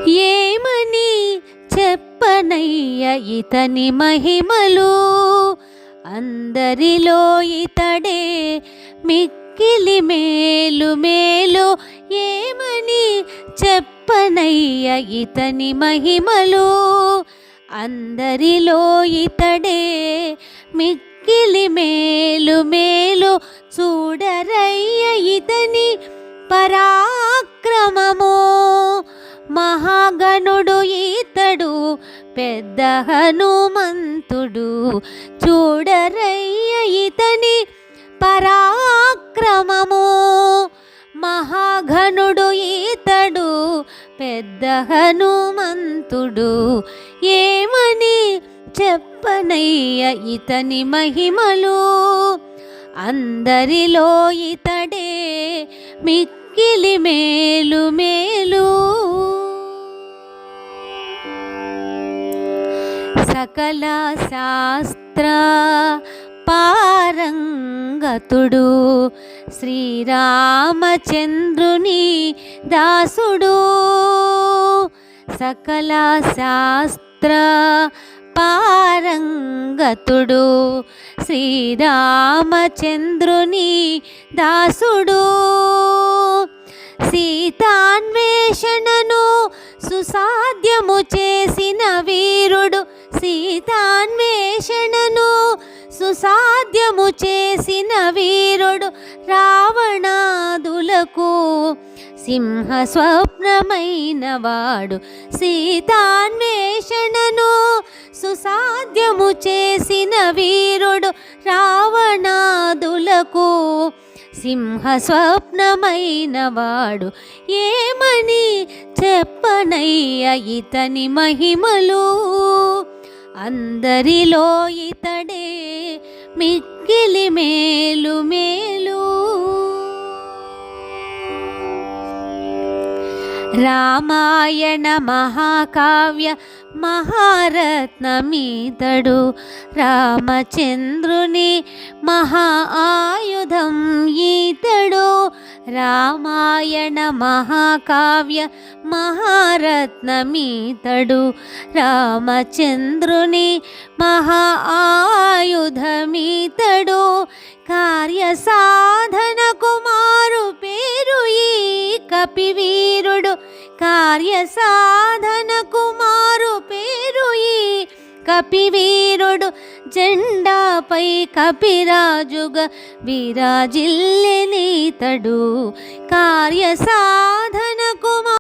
ఏమని చెప్పనయ్య ఇతని మహిమలు, అందరిలో ఇతడే మిక్కిలి మేలు మేలు. ఏమని చెప్పనయ్య ఇతని మహిమలు, అందరిలో ఇతడే మిక్కిలి మేలు మేలు. చూడరయ్య ఇతని పరాక్రమము, మహాగణుడు ఇతడు పెద్ద హనుమంతుడు. చూడరయ్య ఇతని పరాక్రమము, మహాగణుడు ఇతడు పెద్ద హనుమంతుడు. ఏమని చెప్పనయ్య ఇతని మహిమలు, అందరిలో ఇతడే మిక్కిలి మేలు మేలు. సకల శాస్త్ర పారంగతుడు, శ్రీరామచంద్రుని దాసుడు. సకల శాస్త్ర పారంగతుడు, శ్రీరామచంద్రుని దాసుడు. సీతాన్వేషణను సుసాధ్యము చేసిన వీరుడు, సీతాన్వేషణను సుసాధ్యము చేసిన వీరుడు. రావణాదులకు సింహ స్వప్నమైన వాడు, సీతాన్వేషణను సుసాధ్యము చేసిన వీరుడు. రావణాదులకు సింహ స్వప్నమైన వాడు. ఏమని చెప్పనయ్య ఇతని మహిమలు, అందరిలో ఇతడే మిక్కిలి మేలు మేలు. రామాయణ మహాకావ్య మహారత్నమీతడు, రామచంద్రుని మహా ఆయుధం ఈతడు. రామాయణ మహాకావ్య మహారత్నమీతడు, రామచంద్రుని మహా ఆయుధమీతడు. కార్యసాధన కుమారు పేరు ఈ కపివీరుడు, కార్యసాధన కుమారు పేరు ఈ కపివీరుడు. జెండాపై కపిరాజుగా విరాజిల్లెనీతడు, కార్యసాధన కుమారు.